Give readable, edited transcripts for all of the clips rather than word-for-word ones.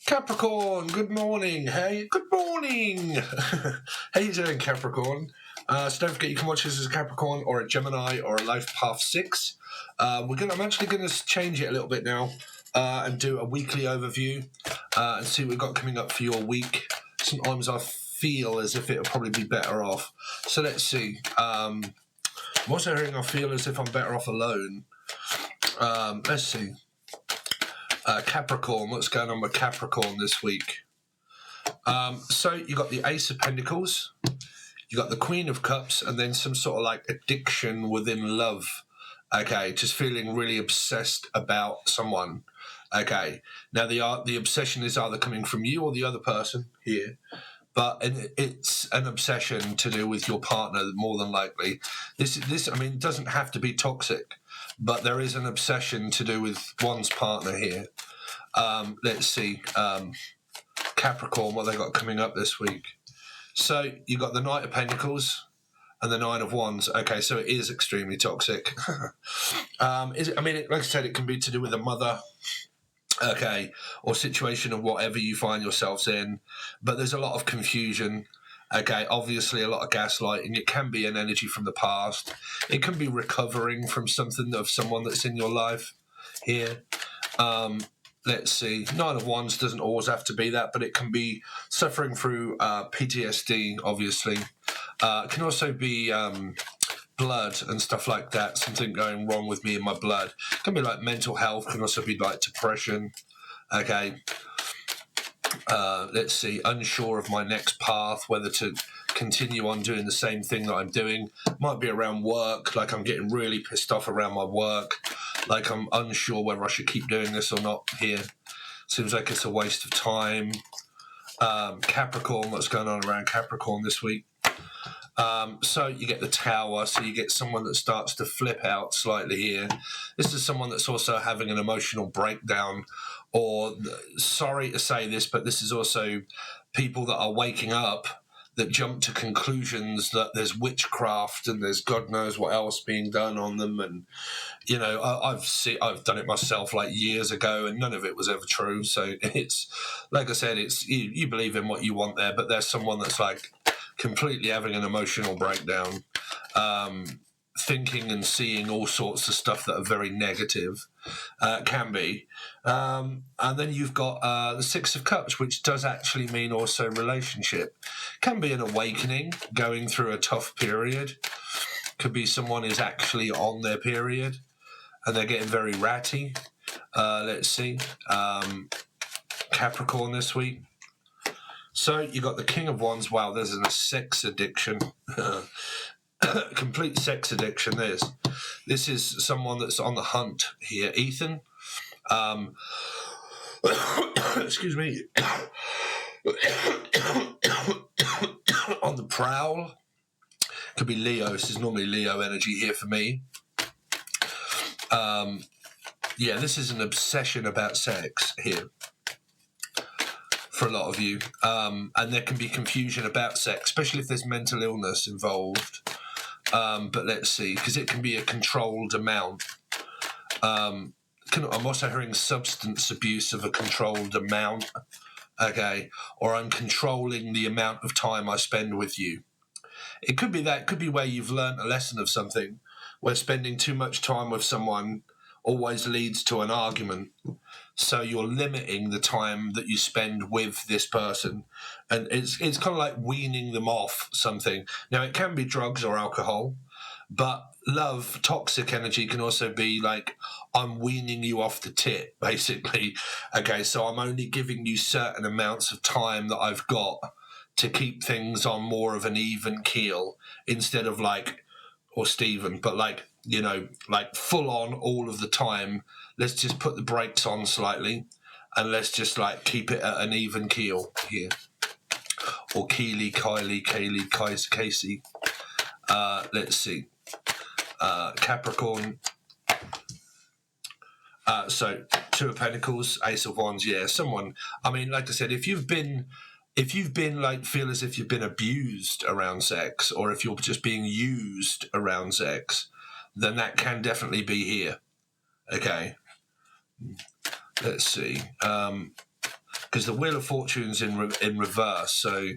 Capricorn, good morning. Hey, good morning. How you doing, Capricorn? So don't forget you can watch this as a Capricorn or a Gemini or a Life Path 6. I'm actually going to change it a little bit now and do a weekly overview and see what we've got coming up for your week. Sometimes I feel as if it'll probably be better off. So let's see. I'm also hearing I feel as if I'm better off alone. Let's see. Capricorn, what's going on with Capricorn this week? So you got the Ace of Pentacles, you got the Queen of Cups, and then some sort of like addiction within love. Okay, just feeling really obsessed about someone. Okay, now the obsession is either coming from you or the other person here, but it's an obsession to do with your partner more than likely. This I mean, it doesn't have to be toxic, but there is an obsession to do with one's partner here. Let's see, Capricorn, what they got coming up this week. So you got the Knight of Pentacles and the Nine of Wands. Okay, so it is extremely toxic. Like I said, it can be to do with a mother, okay, or situation of whatever you find yourselves in, but there's a lot of confusion. Okay, obviously a lot of gaslighting. It can be an energy from the past. It can be recovering from something of someone that's in your life here. Let's see. Nine of Wands doesn't always have to be that, but it can be suffering through PTSD, obviously. It can also be blood and stuff like that, something going wrong with me in my blood. It can be like mental health, can also be like depression. Okay. Let's see, unsure of my next path, whether to continue on doing the same thing that I'm doing. Might be around work, like I'm getting really pissed off around my work, like I'm unsure whether I should keep doing this or not here. Seems like it's a waste of time. Capricorn, what's going on around Capricorn this week? So you get the Tower, so you get someone that starts to flip out slightly here. This is someone that's also having an emotional breakdown, or, sorry to say this, but this is also people that are waking up that jump to conclusions that there's witchcraft and there's God knows what else being done on them. And, you know, I've done it myself like years ago and none of it was ever true. So it's, like I said, it's you believe in what you want there, but there's someone that's like completely having an emotional breakdown, thinking and seeing all sorts of stuff that are very negative, can be. And then you've got the Six of Cups, which does actually mean also relationship. Can be an awakening, going through a tough period. Could be someone is actually on their period and they're getting very ratty. Let's see. Capricorn this week. So you got the King of Wands. Wow, there's a sex addiction. Complete sex addiction. This is someone that's on the hunt here. Ethan. Excuse me. On the prowl. Could be Leo. This is normally Leo energy here for me. Yeah, this is an obsession about sex here for a lot of you. And there can be confusion about sex, especially if there's mental illness involved. But let's see, because it can be a controlled amount. I'm also hearing substance abuse of a controlled amount, okay? Or I'm controlling the amount of time I spend with you. It could be that. It could be where you've learned a lesson of something, where spending too much time with someone always leads to an argument. So you're limiting the time that you spend with this person. And it's kind of like weaning them off something. Now, it can be drugs or alcohol, but love, toxic energy can also be like, I'm weaning you off the tit, basically. Okay, so I'm only giving you certain amounts of time that I've got to keep things on more of an even keel instead of like, or Stephen, but like, you know, like full on all of the time. Let's just put the brakes on slightly and let's just like keep it at an even keel here. Or Keely, Kylie, Kaylee, Casey. Let's see. Capricorn. So Two of Pentacles, Ace of Wands. Yeah, someone, I mean, like I said, if you've been like, feel as if you've been abused around sex, or if you're just being used around sex, then that can definitely be here. Okay. Let's see. because the Wheel of Fortune's in reverse, so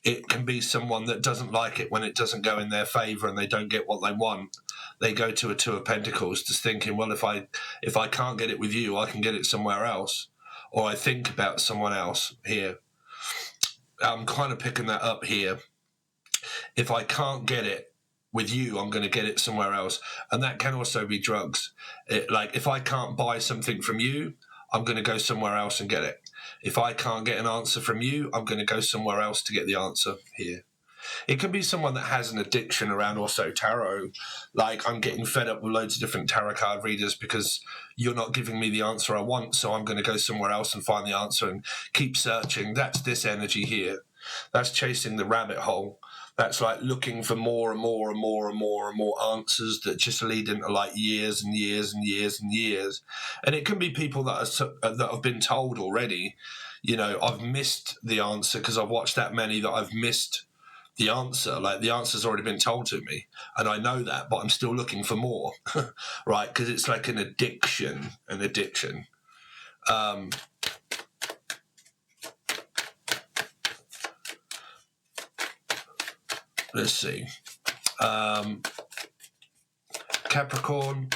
it can be someone that doesn't like it when it doesn't go in their favour and they don't get what they want. They go to a Two of Pentacles, just thinking, well, if I can't get it with you, I can get it somewhere else, or I think about someone else here. I'm kind of picking that up here. If I can't get it with you, I'm going to get it somewhere else, and that can also be drugs. Like if I can't buy something from you, I'm going to go somewhere else and get it. If I can't get an answer from you, I'm going to go somewhere else to get the answer here. It can be someone that has an addiction around also tarot. Like, I'm getting fed up with loads of different tarot card readers because you're not giving me the answer I want, so I'm going to go somewhere else and find the answer and keep searching. That's this energy here. That's chasing the rabbit hole. That's like looking for more and more and more and more and more answers that just lead into like years and years and years and years. And it can be people that have been told already, you know, I've missed the answer because I've watched that many that I've missed the answer. Like, the answer's already been told to me and I know that, but I'm still looking for more, right? Because it's like an addiction. Let's see. Capricorn,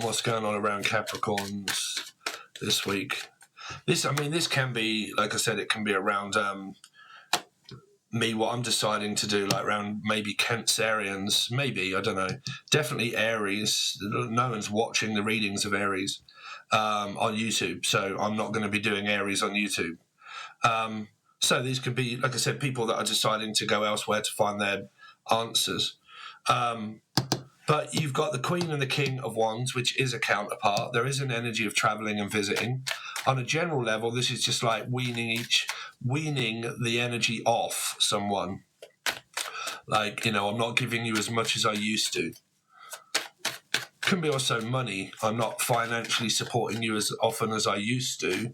what's going on around Capricorns this week? This can be, like I said, it can be around me, what I'm deciding to do, like around maybe Cancerians, maybe, I don't know. Definitely Aries. No one's watching the readings of Aries on YouTube, so I'm not going to be doing Aries on YouTube. So these could be, like I said, people that are deciding to go elsewhere to find their answers. But you've got the Queen and the King of Wands, which is a counterpart. There is an energy of travelling and visiting. On a general level, this is just like weaning the energy off someone. Like, you know, I'm not giving you as much as I used to. Can be also money. I'm not financially supporting you as often as I used to.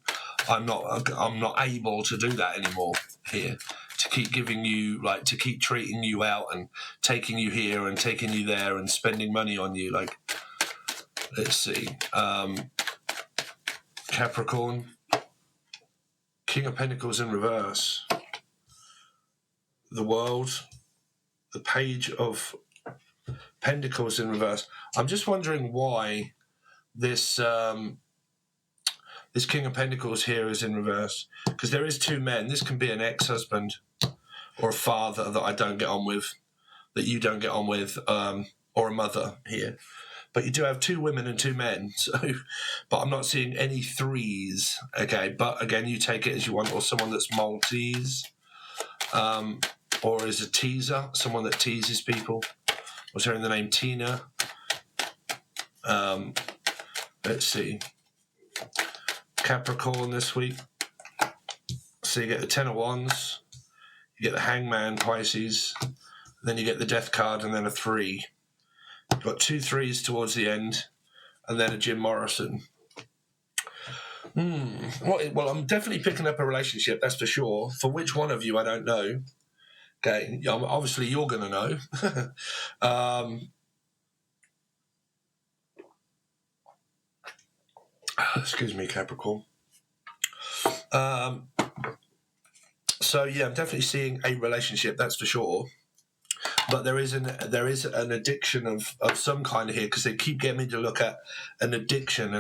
I'm not able to do that anymore here. To keep giving you, like, to keep treating you out and taking you here and taking you there and spending money on you. Like, let's see. Capricorn, King of Pentacles in reverse. The World, the Page of Pentacles in reverse. I'm just wondering why this this King of Pentacles here is in reverse, because there is two men. This can be an ex-husband or a father that I don't get on with, that you don't get on with, or a mother here. But you do have two women and two men, so, but I'm not seeing any threes, okay? But again, you take it as you want, or someone that's Maltese, or is a teaser, someone that teases people. Was hearing the name Tina. Let's see. Capricorn this week. So you get the Ten of Wands, you get the Hangman, Pisces, then you get the Death card, and then a 3. You've got 2 3s towards the end, and then a Jim Morrison. Well, I'm definitely picking up a relationship, that's for sure. For which one of you, I don't know. Okay, obviously you're going to know. Excuse me, Capricorn. So yeah, I'm definitely seeing a relationship, that's for sure. But there is an addiction of some kind here, because they keep getting me to look at an addiction,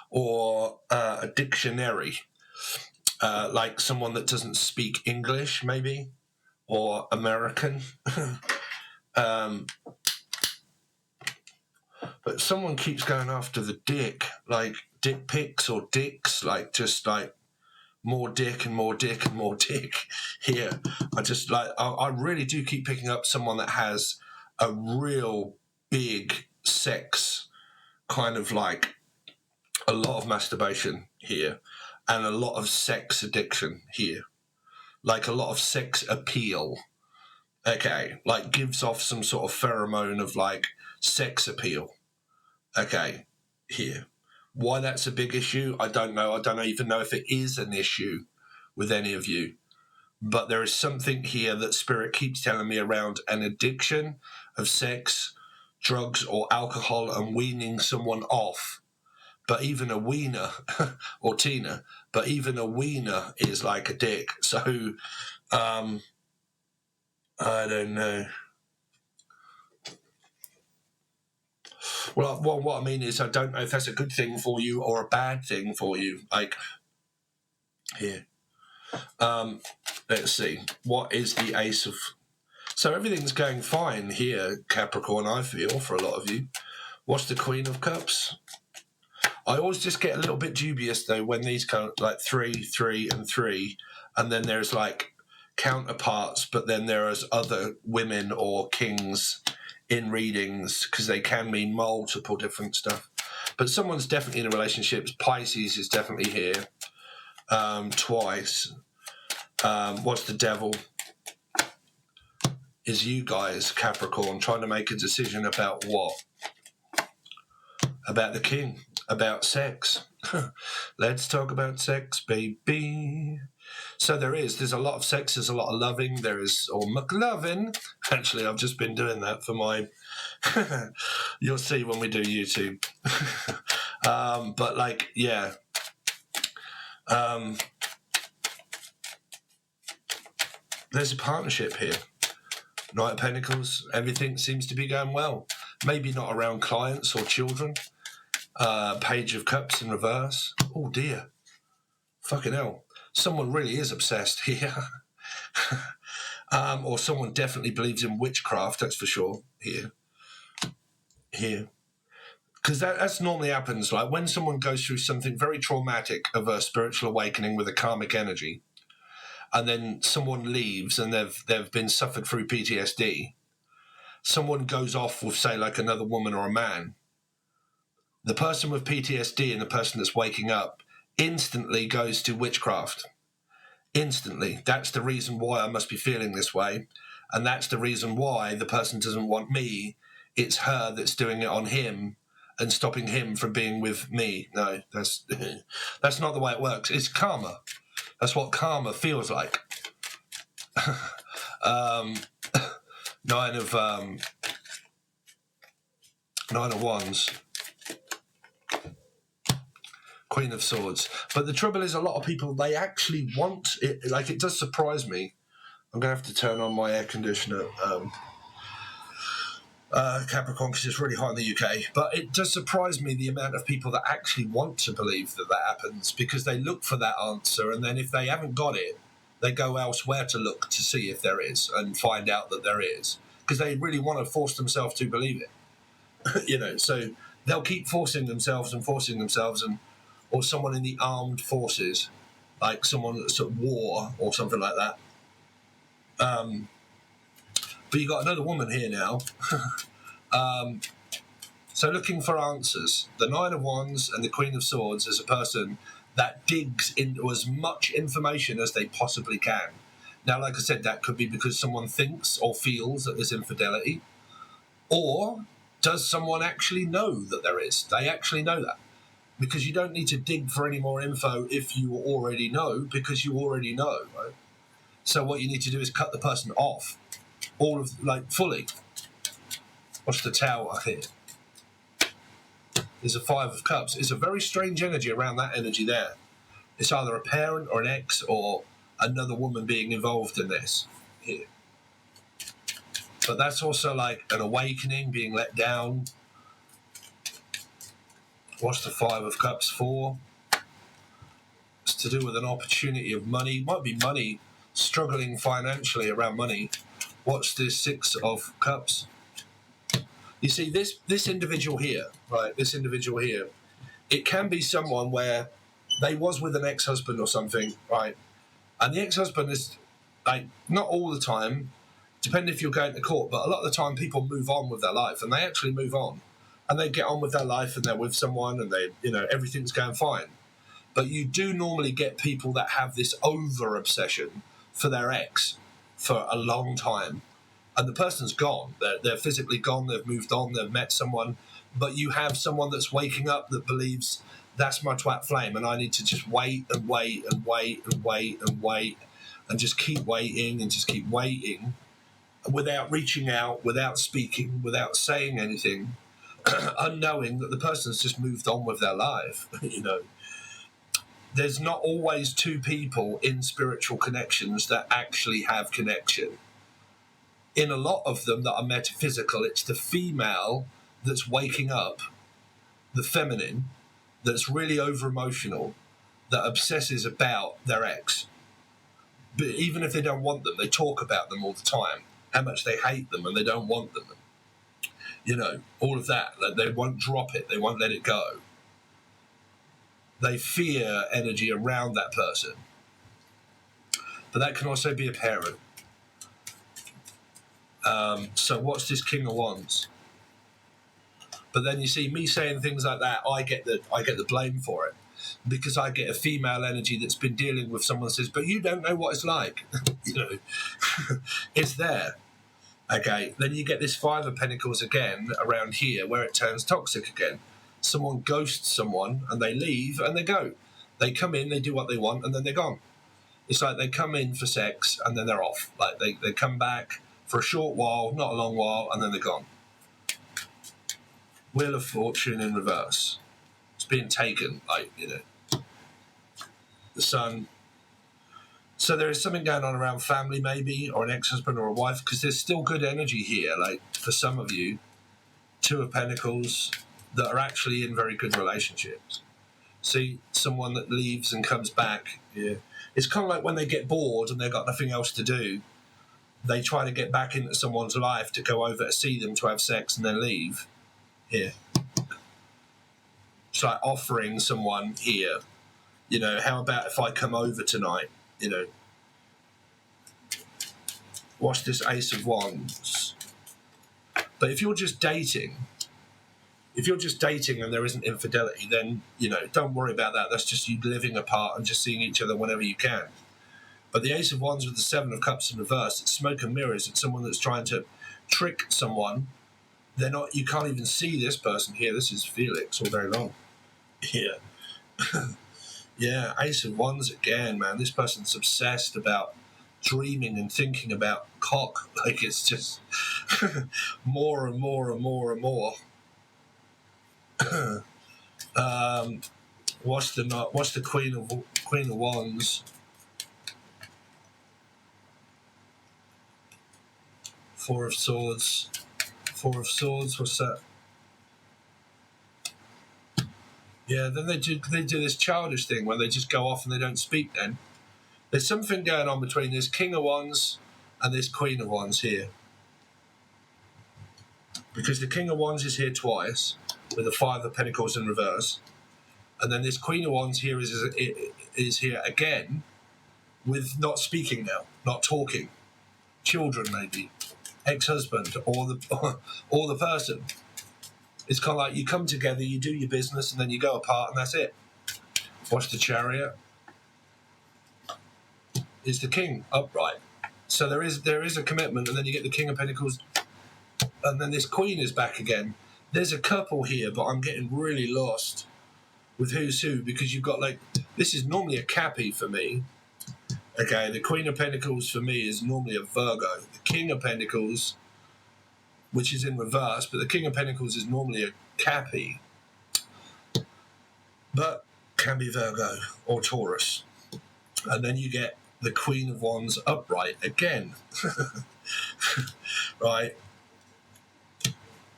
or a dictionary, like someone that doesn't speak English, maybe, or American. But someone keeps going after the dick, like dick pics or dicks, like just like more dick and more dick and more dick here. I really do keep picking up someone that has a real big sex, kind of like a lot of masturbation here and a lot of sex addiction here, like a lot of sex appeal. Okay, like gives off some sort of pheromone of like sex appeal. Okay, here. Why that's a big issue, I don't know. I don't even know if it is an issue with any of you. But there is something here that Spirit keeps telling me around an addiction of sex, drugs, or alcohol, and weaning someone off but even a wiener, or Tina, but even a wiener is like a dick. So, I don't know. Well, what I mean is, I don't know if that's a good thing for you or a bad thing for you. Like, here. Let's see. What is the Ace of... So everything's going fine here, Capricorn, I feel, for a lot of you. What's the Queen of Cups? I always just get a little bit dubious, though, when these come like 3, 3, and 3, and then there's like counterparts, but then there is other women or kings in readings, because they can mean multiple different stuff. But someone's definitely in a relationship. Pisces is definitely here twice. What's the Devil? Is you guys, Capricorn, trying to make a decision about what? About the king, about sex. Let's talk about sex, baby. So there's a lot of sex, there's a lot of loving, there is, or McLovin. Actually, I've just been doing that for my, you'll see when we do YouTube. But like, yeah. There's a partnership here. Knight of Pentacles, everything seems to be going well. Maybe not around clients or children. Page of Cups in reverse. Oh dear. Fucking hell. Someone really is obsessed here. Or someone definitely believes in witchcraft, that's for sure. Here. Because that's normally happens, like when someone goes through something very traumatic of a spiritual awakening with a karmic energy, and then someone leaves and they've been suffered through PTSD, someone goes off with, say, like another woman or a man. The person with PTSD and the person that's waking up instantly goes to witchcraft. Instantly. That's the reason why I must be feeling this way. And that's the reason why the person doesn't want me. It's her that's doing it on him and stopping him from being with me. No, that's not the way it works. It's karma. That's what karma feels like. Nine of Wands. Queen of Swords. But the trouble is, a lot of people, they actually want it. Like, it does surprise me. I'm going to have to turn on my air conditioner, Capricorn, because it's really hot in the UK. But it does surprise me the amount of people that actually want to believe that happens, because they look for that answer, and then if they haven't got it, they go elsewhere to look to see if there is and find out that there is, because they really want to force themselves to believe it. So they'll keep forcing themselves, and or someone in the armed forces, like someone that's at war or something like that. But you got another woman here now. So looking for answers. The Nine of Wands and the Queen of Swords is a person that digs into as much information as they possibly can. Now, like I said, that could be because someone thinks or feels that there's infidelity, or does someone actually know that there is? They actually know that. Because you don't need to dig for any more info if you already know, because you already know, right? So what you need to do is cut the person off, fully. What's the Tower here? There's a Five of Cups. It's a very strange energy around that energy there. It's either a parent or an ex or another woman being involved in this here. But that's also like an awakening, being let down. What's the Five of Cups for? It's to do with an opportunity of money. Might be money, struggling financially around money. What's the Six of Cups? You see, this individual here, right, it can be someone where they was with an ex-husband or something, right, and the ex-husband is, like, not all the time, depending if you're going to court, but a lot of the time people move on with their life, and they actually move on. And they get on with their life, and they're with someone, and they, everything's going fine. But you do normally get people that have this over-obsession for their ex for a long time. And the person's gone. They're physically gone. They've moved on. They've met someone. But you have someone that's waking up that believes, that's my twat flame, and I need to just wait and wait and wait and wait and wait and just keep waiting and just keep waiting without reaching out, without speaking, without saying anything. unknowing that the person's just moved on with their life. There's not always two people in spiritual connections that actually have connection. In a lot of them that are metaphysical, it's the female that's waking up, the feminine, that's really over-emotional, that obsesses about their ex. But even if they don't want them, they talk about them all the time, how much they hate them and they don't want them. All of that. Like, they won't drop it. They won't let it go. They fear energy around that person. But that can also be a parent. So what's this King of Wands? But then you see me saying things like that, I get the blame for it, because I get a female energy that's been dealing with someone that says, but you don't know what it's like. It's there. Okay, then you get this Five of Pentacles again around here, where it turns toxic again. Someone ghosts someone and they leave and they go. They come in, they do what they want, and then they're gone. It's like they come in for sex and then they're off. Like they come back for a short while, not a long while, and then they're gone. Wheel of Fortune in reverse. It's being taken, the Sun. So there is something going on around family, maybe, or an ex-husband or a wife, because there's still good energy here, like, for some of you. Two of Pentacles that are actually in very good relationships. See, someone that leaves and comes back. Yeah. It's kind of like when they get bored and they've got nothing else to do, they try to get back into someone's life to go over to see them, to have sex, and then leave. Here. It's like offering someone here, how about if I come over tonight? Watch this Ace of Wands. But if you're just dating and there isn't infidelity, then, don't worry about that. That's just you living apart and just seeing each other whenever you can. But the Ace of Wands with the Seven of Cups in reverse, it's smoke and mirrors. It's someone that's trying to trick someone. They're not, you can't even see this person here. This is Felix all day long. Yeah. Yeah, Ace of Wands again, man. This person's obsessed about dreaming and thinking about cock. Like, it's just more and more and more and more. What's the Queen of Wands? Four of Swords. What's that? Yeah, then they do this childish thing where they just go off and they don't speak then. There's something going on between this King of Wands and this Queen of Wands here. Because the King of Wands is here twice with the Five of Pentacles in reverse. And then this Queen of Wands here is here again with not speaking now, not talking. Children maybe, ex-husband or the person. It's kind of like you come together, you do your business, and then you go apart, and that's it. Watch the Chariot. It's the King upright. So there is a commitment, and then you get the King of Pentacles, and then this Queen is back again. There's a couple here, but I'm getting really lost with who's who, because you've got, like, this is normally a Cappy for me. Okay, the Queen of Pentacles for me is normally a Virgo. The King of Pentacles, which is in reverse, but the King of Pentacles is normally a Cappy, but can be Virgo or Taurus. And then you get the Queen of Wands upright again. Right?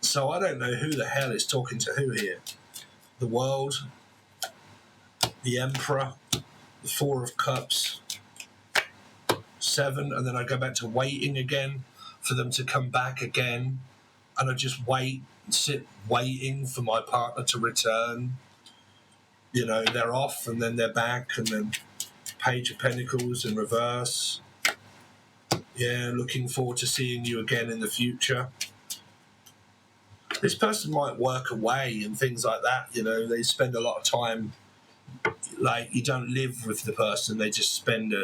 So I don't know who the hell is talking to who here. The World, the Emperor, the Four of Cups, Seven, and then I go back to waiting again for them to come back again, and I just sit waiting for my partner to return. They're off and then they're back, and then Page of Pentacles in reverse. Yeah, looking forward to seeing you again in the future. This person might work away and things like that, they spend a lot of time, like, you don't live with the person, they just spend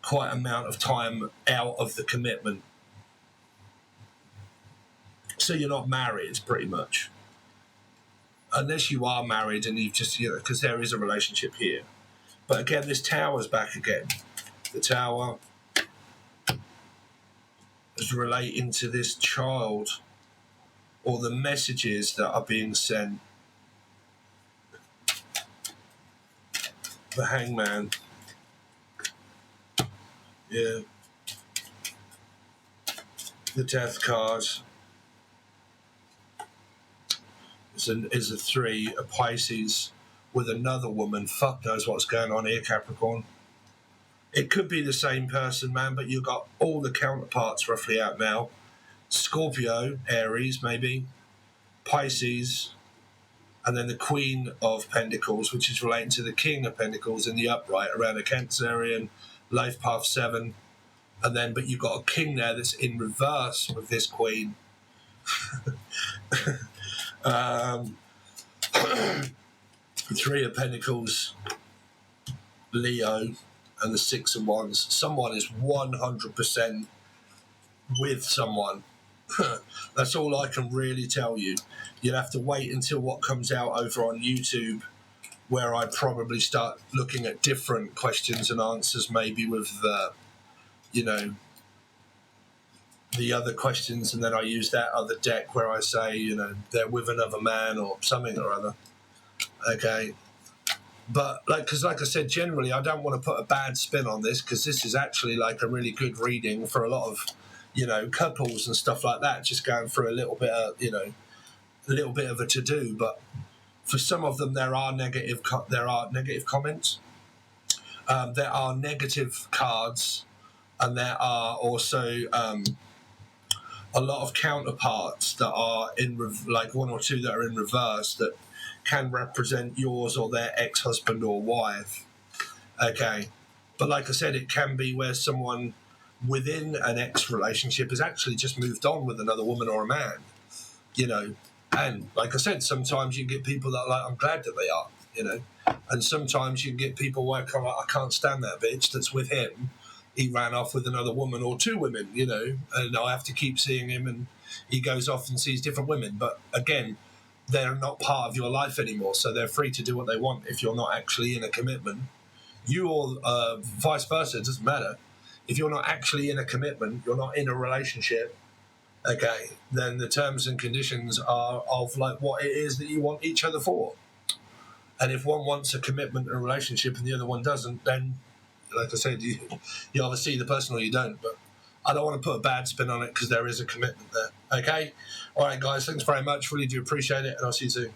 quite amount of time out of the commitment. So you're not married, pretty much. Unless you are married and you've just, because there is a relationship here. But again, this Tower's back again. The Tower is relating to this child. or the messages that are being sent. The Hangman. Yeah. The Death card is a 3, a Pisces with another woman. Fuck knows what's going on here, Capricorn. It could be the same person, man, but you've got all the counterparts roughly out now. Scorpio, Aries, maybe, Pisces, and then the Queen of Pentacles, which is relating to the King of Pentacles in the upright around a Cancerian, life path 7. And then, but you've got a king there that's in reverse with this queen. 3 of Pentacles, Leo, and the 6 of Wands. Someone is 100% with someone. That's all I can really tell you. You'll have to wait until what comes out over on YouTube, where I probably start looking at different questions and answers, maybe with the, the other questions, and then I use that other deck where I say, they're with another man or something or other. Okay. But because like I said, generally I don't want to put a bad spin on this, because this is actually like a really good reading for a lot of, couples and stuff like that, just going through a little bit of, a little bit of a to-do. But for some of them, there are negative comments. There are negative cards, and there are also a lot of counterparts that are in, like 1 or 2 that are in reverse, that can represent yours or their ex-husband or wife. Okay. But like I said, it can be where someone within an ex-relationship has actually just moved on with another woman or a man, And like I said, sometimes you get people that are like, I'm glad that they are, And sometimes you get people where I can't stand that bitch that's with him. He ran off with another woman or 2 women, and I have to keep seeing him, and he goes off and sees different women. But again, they're not part of your life anymore, so they're free to do what they want if you're not actually in a commitment. You or vice versa, it doesn't matter. If you're not actually in a commitment, you're not in a relationship, okay, then the terms and conditions are of like what it is that you want each other for. And if one wants a commitment and a relationship and the other one doesn't, then, like I said, you either see the person or you don't. But I don't want to put a bad spin on it, because there is a commitment there. Okay? All right, guys, thanks very much. Really do appreciate it, and I'll see you soon.